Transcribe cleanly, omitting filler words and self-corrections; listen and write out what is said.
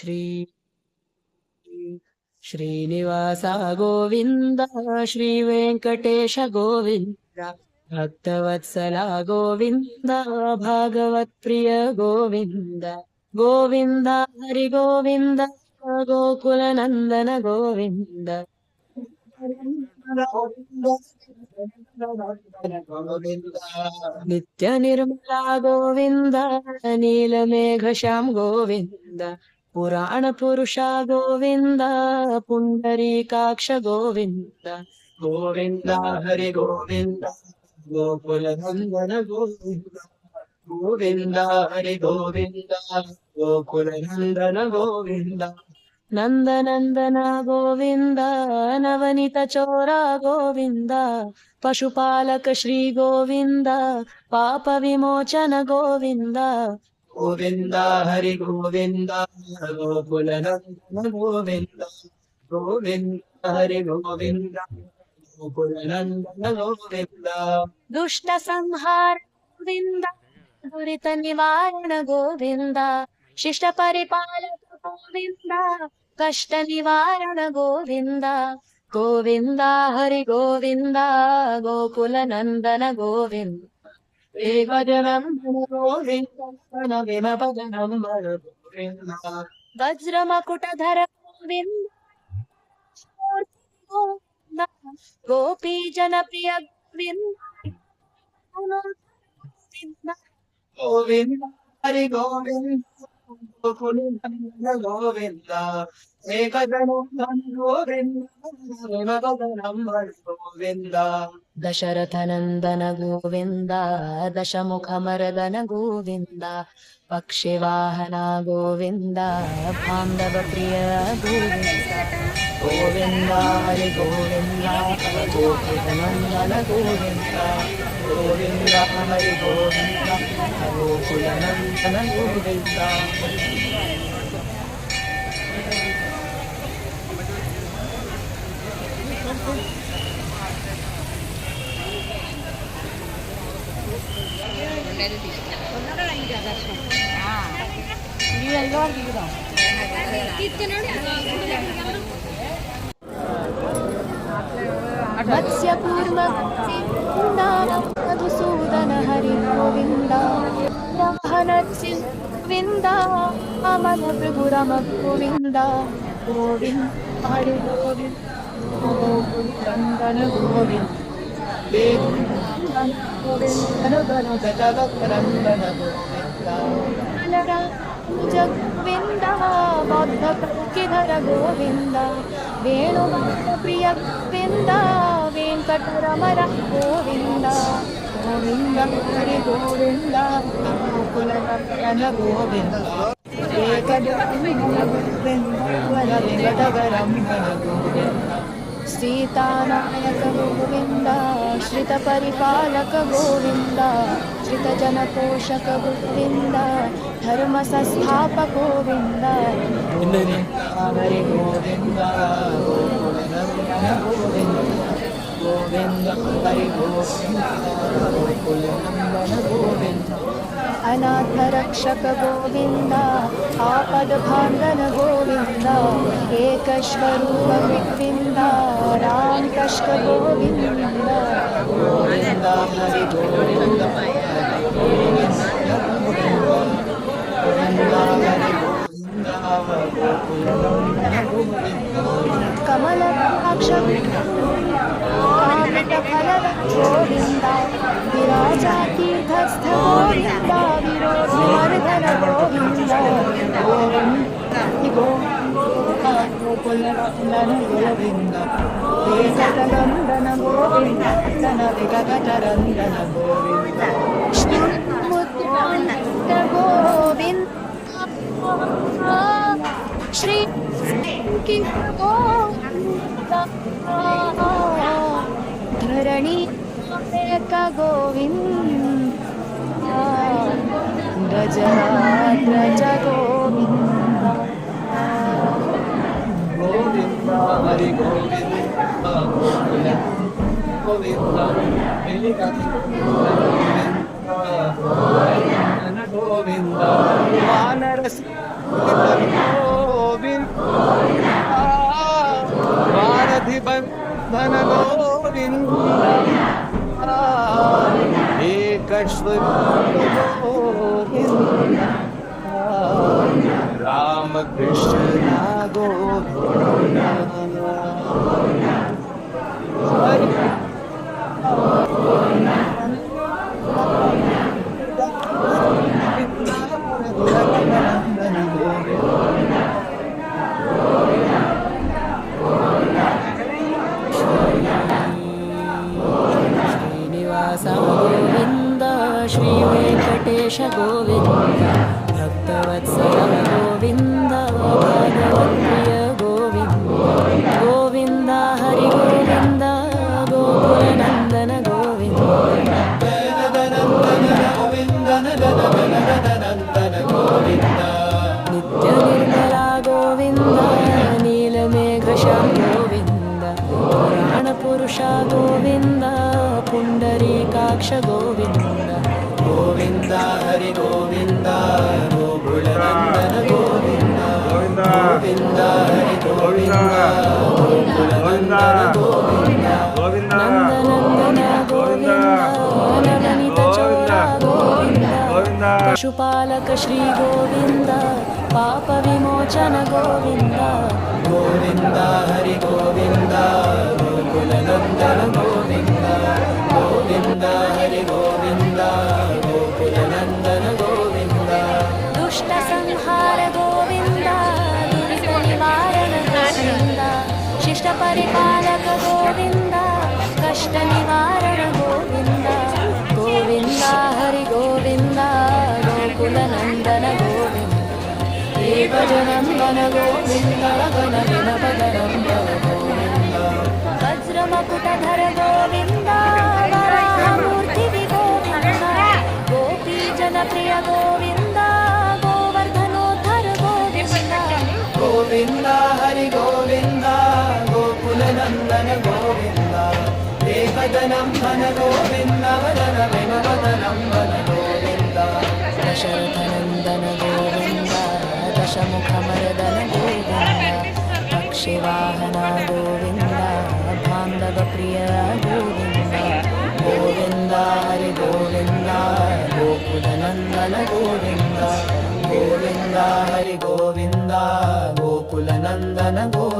श्री श्रीनिवास गोविंद श्री वेंकटेश गोविंद भक्तवत्सला गोविंद भागवत प्रिय गोविंद गोविंद हरि गोविंद गोकुल नंदन गोविंद नित्य निर्मला गोविंद नीलमेघ श्याम गोविंद पुराण पुरुषा गोविंद पुंडरीकाक्ष गोविंद गोविंद हरि गोविंद गोकुल नंदन गोविंद गोविंद हरि गोविंद गोकुल नंदन गोविंद नंदनंदन गोविंद नवनीत चोरा गोविंद पशुपालक श्री गोविंद पाप विमोचन गोविंद गोविंद हरि गोविंद गोकुल नंदन गोविंद गोविंद हरि गोविंद गोकुल नंदन गोविंद दुष्ट संहार गोविंद दुरित निवारण गोविंद शिष्ट परिपालक गोविंद कष्ट निवारण गोविंद गोविंद हरि गोविंद गोकुल नंदन गोविंद वज्र मकुटधर गोविंद गोपी जन प्रिय गोविंद गोविंद हरि गोविंद गोकुल नंदन गोविंद एकदनंदन गोविंद दशरथ नंदन गोविंद दशमुख मर्दन गोविंद पक्षिवाहना गोविंद बांधव प्रिय गोविंद गोविंद हरि गोविंद गोकुल नंदन गोविंद गोविंद हरि गोविंद गोकुल नंदन गोविंद मत्स्यपूर्व मधुसूदन हरि गोविंद गोविंद अमल प्रभुरम गोविंद गोविंद हरि गोविंद गोकुल नंदन गोविंद गोविंद बौद्ध कल्किधर गोविंद वेणुभक्त प्रिय गोविंद वेंकटरमण गोविंद गोविंद हरि गोविंद गोकुल नंदन गोविंद सीतानायक गोविंद श्रित परिपालक गोविंद श्रित जनपोषक गोविंद धर्म संस्थापक गोविंद हरि गोविंद गोविंद हरि गोविंद गोकुल नंदन गोविंद अनाथ रक्षक गोविंद आपद भांडन गोविंद एक स्वरूप गोविंद राम कष्ट गोविंद गोविंद हरि गोविंद कमल अक्षर फल गोविंद विराजा तीर्थस्थ गोविंद विरोधन गोविंद गोकुल नंदन गोविंद वेंकटनंदन गोविंद वेंकटरंदन गोविंद गोविंद श्री गोविंद धरणी गोविंद गजराज गोविंद गोविंद हरि गोविंद गोविंद गोविंद वानर ಧನ ಗೋವಿಂದ ಏಕಶ್ವ ಗೋವಿಂದ ರಾಮ ಕೃಷ್ಣ ಗೋವಿಂದ ಶ್ರೀನಿವಾಸ ಗೋವಿಂದ ಶ್ರೀ ವೆಂಕಟೇಶ ಗೋವಿಂದ ಭಕ್ತವತ್ಸಲ ಗೋವಿಂದ ಭಾಗವತ್ಪ್ರಿಯ ಗೋವಿಂದ ಗೋವಿಂದ ಹರಿ ಗೋವಿಂದ ಗೋಕುಲನಂದನ ಗೋವಿಂದ ನಿತ್ಯ ನಿರ್ಮಲ ಗೋವಿಂದ ನೀಲಮೇಘಶ್ಯಾಮ ಗೋವಿಂದ ಪುರಾಣ ಪುರುಷ ಗೋವಿಂದ ಪುಂಡರೀಕಾಕ್ಷ ಗೋವಿಂದ ಗೋವಿಂದ ಹರಿ ಗೋವಿಂದ ಗೋಕುಲನಂದನ ಗೋವಿಂದ ಗೋವಿಂದ ಹರಿ ಗೋವಿಂದ ಗೋಕುಲನಂದನ ಗೋವಿಂದ ನಂದನಂದನ ಗೋವಿಂದ ನವನಿತ ಚೋರ ಗೋವಿಂದ ಪಶುಪಾಲಕ ಶ್ರೀ ಗೋವಿಂದ ಪಾಪ ವಿಮೋಚನ ಗೋವಿಂದ ಗೋವಿಂದ ಹರಿ ಗೋವಿಂದ ಗೋಕುಲನಂದನ ಗೋವಿಂದ ಗೋವಿಂದ ಹರಿ ಗೋವಿಂದ ಗೋಕುಲನಂದನ ಗೋವಿಂದ ದುಷ್ಟ ಸಂಹಾರ ಗೋವಿಂದ ದುರಿತ ನಿವಾರಣ ಗೋವಿಂದ ಶಿಷ್ಟ ಪರಿಪಾಲಕ ಗೋವಿಂದ ಕಷ್ಟ ನಿವಾರಣ ಗೋವಿಂದ ಗೋವಿಂದ ಹರಿ ಗೋವಿಂದ ಗೋಕುಲನಂದನ ಗೋವಿಂದ ಏಕಜನಂದನ ಗೋವಿಂದ ಗಣವಿನ ಭಗರಂಬರ ಗೋವಿಂದ ವಜ್ರಮಕುಟಧರ ಗೋವಿಂದ ವರಾಹಮೂರ್ತಿ ಗೋವಿಂದ ಗೋಪೀ ಜನಪ್ರಿಯ ಗೋವಿಂದ ಗೋವರ್ಧನೋದ್ಧರ ಗೋವಿಂದ ಗೋವಿಂದ ಹರಿ ಗೋವಿಂದ ಗೋಕುಲನಂದನ ಗೋವಿಂದ ಏಕಜನಂದನ ಗೋವಿಂದ ವದನವಿನ ವದನಂದನ ಗೋವಿಂದ ದಶರಥನಂದನ ಗೋವಿಂದ ದಶಮುಖಮರದನ ಗೋವಿಂದ ಪಕ್ಷಿವಾಹನ ಗೋವಿಂದ ಬಾಂಧವ ಪ್ರಿಯ ಗೋವಿಂದ ಗೋವಿಂದ ಹರಿ ಗೋವಿಂದ ಗೋಕುಲನಂದನ ಗೋವಿಂದ ಗೋವಿಂದ ಹರಿ ಗೋವಿಂದ ಗೋಕುಲನಂದನ ಗೋವಿಂದ